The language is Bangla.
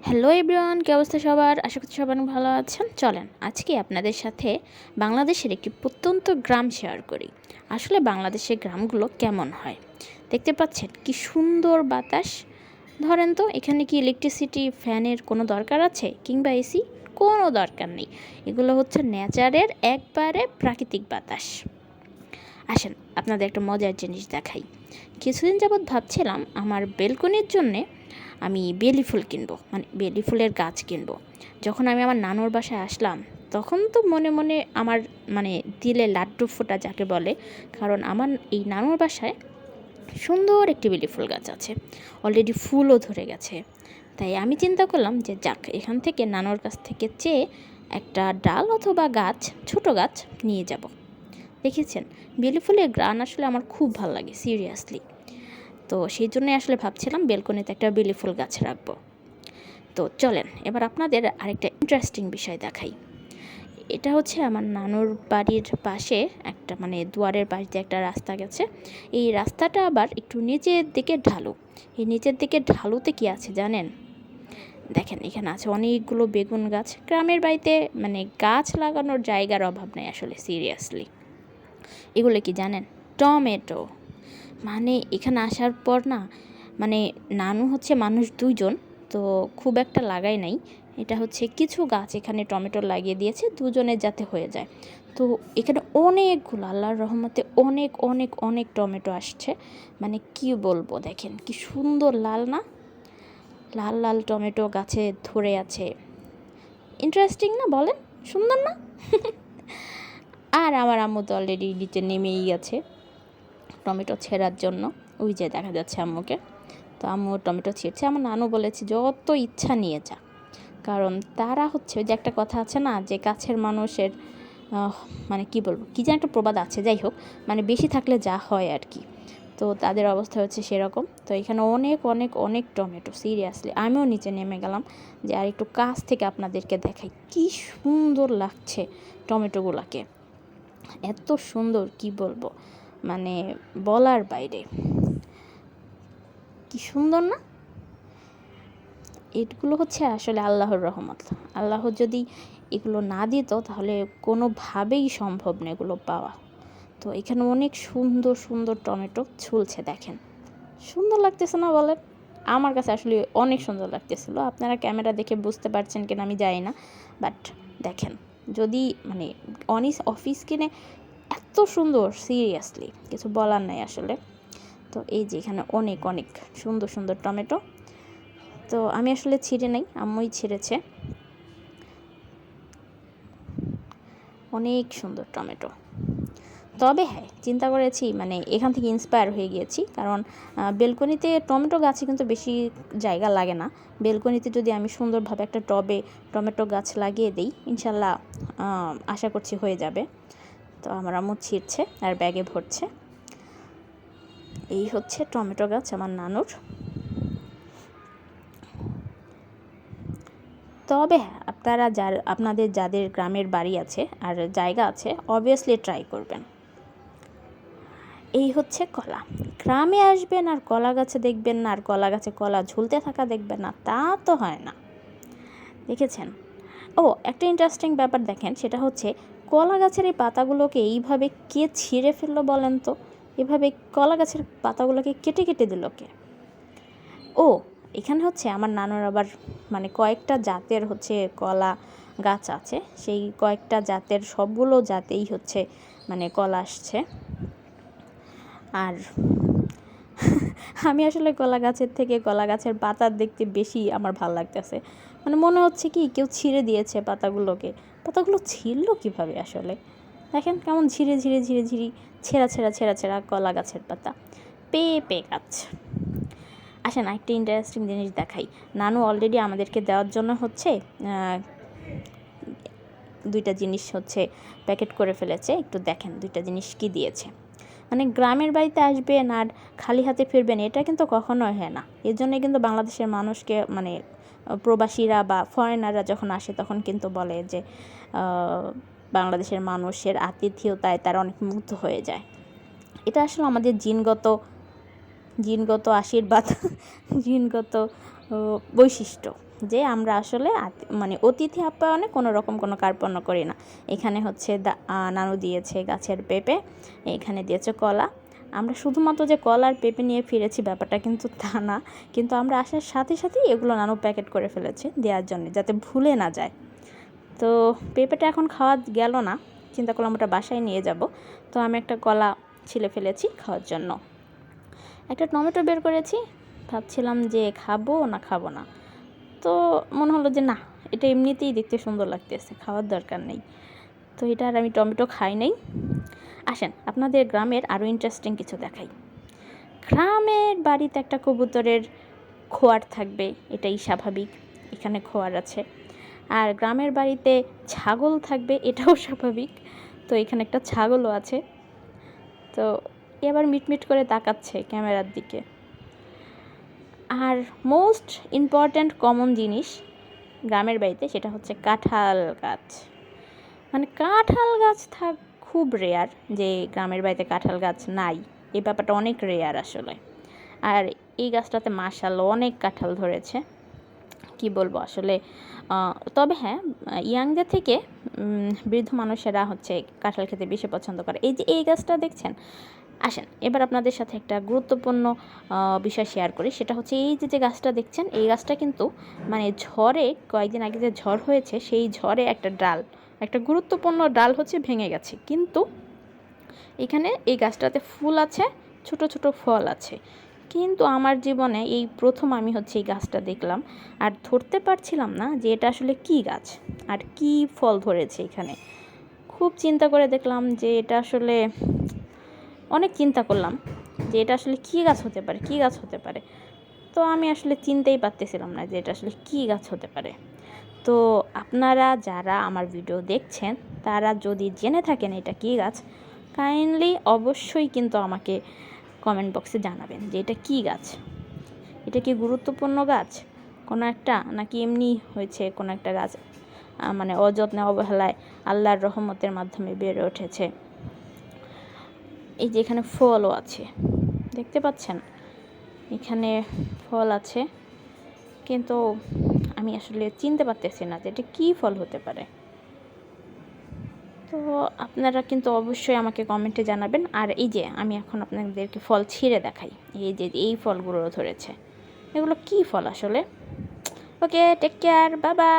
হ্যালো এভরিওয়ান, কী অবস্থা সবার? আশা করছি সবাই অনেক ভালো আছেন। চলেন আজকে আপনাদের সাথে বাংলাদেশের একটি প্রত্যন্ত গ্রাম শেয়ার করি। আসলে বাংলাদেশের গ্রামগুলো কেমন হয় দেখতে পাচ্ছেন, কি সুন্দর বাতাস। ধরেন তো, এখানে কি ইলেকট্রিসিটি ফ্যানের কোনো দরকার আছে কিংবা এসি? কোনো দরকার নেই। এগুলো হচ্ছে নেচারের একবারে প্রাকৃতিক বাতাস। আসেন আপনাদের একটা মজার জিনিস দেখাই। কিছুদিন যাবৎ ভাবছিলাম আমার বেলকনির জন্যে আমি বেলি ফুল কিনবো, মানে বেলি ফুলের গাছ কিনবো। যখন আমি আমার নানুর বাসায় আসলাম, তখন তো মনে মনে আমার মানে দিলে লাড্ডু ফোটা যাকে বলে। কারণ আমার এই নানুর বাসায় সুন্দর একটি বেলি ফুল গাছ আছে, অলরেডি ফুলও ধরে গেছে। তাই আমি চিন্তা করলাম যে যাক, এখান থেকে নানুর কাছ থেকে চেয়ে একটা ডাল অথবা গাছ, ছোট গাছ নিয়ে যাব। দেখেছেন, বেলি ফুলের গ্রান আসলে আমার খুব ভালো লাগে সিরিয়াসলি। তো সেই জন্যই আসলে ভাবছিলাম বেলকনিতে একটা বেলি ফুল গাছ রাখবো। তো চলেন এবার আপনাদের আরেকটা ইন্টারেস্টিং বিষয় দেখাই। এটা হচ্ছে আমার নানুর বাড়ির পাশে একটা মানে দুয়ারের পাশ দিয়ে একটা রাস্তা গেছে। এই রাস্তাটা আবার একটু নিচের দিকে ঢালু। এই নিচের দিকে ঢালুতে কি আছে জানেন? দেখেন, এখানে আছে অনেকগুলো বেগুন গাছ। গ্রামের বাড়িতে মানে গাছ লাগানোর জায়গার অভাব নেই আসলে, সিরিয়াসলি। এগুলো কি জানেন? টমেটো। মানে এখানে আসার পর না, মানে নানু হচ্ছে মানুষ দুইজন, তো খুব একটা লাগাই নাই। এটা হচ্ছে কিছু গাছ এখানে টমেটো লাগিয়ে দিয়েছে দুজনের যাতে হয়ে যায়। তো এখানে অনেকগুলো, আল্লাহর রহমতে অনেক অনেক অনেক টমেটো আসছে। মানে কি বলবো, দেখেন কি সুন্দর লাল না, লাল লাল টমেটো গাছে ধরে আছে। ইন্টারেস্টিং না বলেন? সুন্দর না? আর আমার আম্মু তো অলরেডি নিচে নেমেই গেছে টমেটো ছেঁড়ার জন্য। ওই যে দেখা যাচ্ছে আম্মুকে। তো আম্মু টমেটো ছিঁড়ছে। আমার নানু বলেছে যত ইচ্ছা নিয়ে যা, কারণ তারা হচ্ছে যে একটা কথা আছে না, যে কাছের মানুষের মানে কি বলবো, কী যেন একটা প্রবাদ আছে, যাই হোক, মানে বেশি থাকলে যা হয় আর কি। তো তাদের অবস্থা হচ্ছে সেরকম। তো এখানে অনেক অনেক অনেক টমেটো, সিরিয়াসলি। আমিও নিচে নেমে গেলাম যে আর একটু কাছ থেকে আপনাদেরকে দেখাই কি সুন্দর লাগছে টমেটোগুলোকে। এত সুন্দর, কি বলবো, মানে বলার বাইরে। কি সুন্দর না? এগুলো হচ্ছে আসলে আল্লাহর রহমত। আল্লাহ যদি এগুলো না দিত তাহলে কোনোভাবেই সম্ভব না এগুলো পাওয়া। তো এখানে অনেক সুন্দর সুন্দর টমেটো ঝুলছে, দেখেন। সুন্দর লাগতেছে না বলেন? আমার কাছে আসলে অনেক সুন্দর লাগতেছিল। আপনারা ক্যামেরা দেখে বুঝতে পারছেন কিনা আমি জানি না, বাট দেখেন, যদি মানে অফিস কিনে এত সুন্দর, সিরিয়াসলি কিছু বলার নাই আসলে। তো এই যে এখানে অনেক অনেক সুন্দর সুন্দর টমেটো। তো আমি আসলে ছিঁড়ে নাই, আম্মুই ছিঁড়েছে। অনেক সুন্দর টমেটো। তবে হ্যাঁ, চিন্তা করেছি, মানে এখান থেকে ইন্সপায়ার হয়ে গিয়েছি। কারণ বেলকনিতে টমেটো গাছে কিন্তু বেশি জায়গা লাগে না। বেলকনিতে যদি আমি সুন্দরভাবে একটা টবে টমেটো গাছ লাগিয়ে দিই, ইনশাল্লাহ আশা করছি হয়ে যাবে। তো আমার আম্মু ছিঁড়ছে আর ব্যাগে ভরছে। এই হচ্ছে টমেটো গাছ আমার নানুর। তবে হ্যাঁ, আপনাদের যাদের গ্রামের বাড়ি আছে আর জায়গা আছে, অবভিয়াসলি ট্রাই করবেন। এই হচ্ছে কলা। গ্রামে আসবেন আর কলা গাছে দেখবেন না, আর কলা গাছে কলা ঝুলতে থাকা দেখবেন না, তা তো হয় না। দেখেছেন? ও, একটা ইন্টারেস্টিং ব্যাপার দেখেন, সেটা হচ্ছে কলা গাছের এই পাতাগুলোকে এইভাবে কে ছিঁড়ে ফেললো বলেন তো? এভাবে কলা গাছের পাতাগুলোকে কেটে কেটে দিল কে? ও, এখানে হচ্ছে আমার নানুর আবার মানে কয়েকটা জাতের হচ্ছে কলা গাছ আছে। সেই কয়েকটা জাতের সবগুলো জাতেই হচ্ছে মানে কলা আসছে। আর আমি আসলে কলা গাছের থেকে কলা গাছের পাতা দেখতে বেশি আমার ভালো লাগতেছে। মানে মনে হচ্ছে কি কেউ ছিঁড়ে দিয়েছে পাতাগুলোকে। পাতাগুলো ছিঁড়লো কীভাবে আসলে? দেখেন কেমন ঝিরে ঝিরে ঝিরে ঝিরি ছেঁড়া ছেঁড়া ছেঁড়া ছেঁড়া কলা গাছের পাতা। পেঁপে গাছ। আসেন একটা ইন্টারেস্টিং জিনিস দেখাই। নানু অলরেডি আমাদেরকে দেওয়ার জন্য হচ্ছে দুইটা জিনিস হচ্ছে প্যাকেট করে ফেলেছে। একটু দেখেন দুইটা জিনিস কি দিয়েছে। মানে গ্রামের বাড়িতে আসবেন আর খালি হাতে ফিরবেন, এটা কিন্তু কখনোই হয় না। এর জন্যই কিন্তু বাংলাদেশের মানুষকে মানে প্রবাসীরা বা ফরেনাররা যখন আসে তখন কিন্তু বলে যে বাংলাদেশের মানুষের আতিথেয়তায় তারা অনেক মুগ্ধ হয়ে যায়। এটা আসলে আমাদের জিনগত আশীর্বাদ, জিনগত বৈশিষ্ট্য, যে আমরা আসলে মানে অতিথি আপ্যায়নে কোনো রকম কোনো কার্পণ্য করি না। এখানে হচ্ছে নানু দিয়েছে গাছের পেঁপে, এখানে দিয়েছে কলা। আমরা শুধুমাত্র যে কলা আর পেঁপে নিয়ে ফিরেছি ব্যাপারটা কিন্তু তা না, কিন্তু আমরা আসার সাথে সাথেই এগুলো নানু প্যাকেট করে ফেলেছে দেওয়ার জন্য, যাতে ভুলে না যায়। তো পেঁপেটা এখন খাওয়া গেল না, চিন্তা করলাম ওটা বাসায় নিয়ে যাব। তো আমি একটা কলা ছিলে ফেলেছি খাওয়ার জন্য। একটা টমেটো বের করেছি, ভাবছিলাম যে খাবো না। তো মনে হলো যে না, এটা এমনিতেই দেখতে সুন্দর লাগতেছে, খাওয়ার দরকার নেই। তো এটা আর আমি টমেটো খাই নাই। আসেন আপনাদের গ্রামের আরও ইন্টারেস্টিং কিছু দেখাই। গ্রামের বাড়িতে একটা কবুতরের খোয়ার থাকবে, এটাই স্বাভাবিক, এখানে খোয়ার আছে। আর গ্রামের বাড়িতে ছাগল থাকবে, এটাও স্বাভাবিক। তো এখানে একটা ছাগলও আছে। তো এবার মিটমিট করে তাকাচ্ছে ক্যামেরার দিকে। আর মোস্ট ইম্পর্ট্যান্ট কমন জিনিস গ্রামের বাড়িতে, সেটা হচ্ছে কাঁঠাল গাছ। মানে কাঁঠাল গাছ খুব রেয়ার যে গ্রামের বাড়িতে কাঁঠাল গাছ নাই, এই ব্যাপারটা অনেক রেয়ার আসলে। আর এই গাছটাতে মাশাআল্লাহ অনেক কাঁঠাল ধরেছে, কি বলবো আসলে। তবে হ্যাঁ, ইয়াংদের থেকে বৃদ্ধ মানুষেরা হচ্ছে কাঁঠাল খেতে বেশি পছন্দ করে। এই যে এই গাছটা দেখছেন, আসেন এবার আপনাদের সাথে একটা গুরুত্বপূর্ণ বিষয় শেয়ার করি। সেটা হচ্ছে এই যে গাছটা দেখছেন, এই গাছটা কিন্তু মানে ঝড়ে, কয়েকদিন আগে যে ঝড় হয়েছে সেই ঝড়ে একটা গুরুত্বপূর্ণ ডাল হচ্ছে ভেঙে গেছে। কিন্তু এখানে এই গাছটাতে ফুল আছে, ছোট ছোট ফল আছে। কিন্তু আমার জীবনে এই প্রথম আমি হচ্ছে এই গাছটা দেখলাম, আর ধরতে পারছিলাম না যে এটা আসলে কী গাছ আর কী ফল ধরেছে এখানে। খুব চিন্তা করে দেখলাম যে এটা আসলে, অনেক চিন্তা করলাম যে এটা আসলে কী গাছ হতে পারে। তো আমি আসলে চিনতেই পারতেছিলাম না যে এটা আসলে কী গাছ হতে পারে। তো আপনারা যারা আমার ভিডিও দেখছেন, তারা যদি জেনে থাকেন এটা কী গাছ, কাইন্ডলি অবশ্যই কিন্তু আমাকে কমেন্ট বক্সে জানাবেন যে এটা কী গাছ। এটা কি গুরুত্বপূর্ণ গাছ কোনো একটা, নাকি এমনি হয়েছে কোনো একটা গাছ, মানে অযত্নে অবহেলায় আল্লাহর রহমতের মাধ্যমে বেড়ে উঠেছে। এই যে এখানে ফলও আছে, দেখতে পাচ্ছেন এখানে ফল আছে, কিন্তু আমি আসলে চিনতে পারতেছি না যে এটা কী ফল হতে পারে। তো আপনারা কিন্তু অবশ্যই আমাকে কমেন্টে জানাবেন। আর এই যে আমি এখন আপনাদেরকে ফল ছিঁড়ে দেখাই, এই যে এই ফলগুলো ধরেছে, এগুলো কী ফল আসলে। ওকে, টেক কেয়ার, বাই বাই।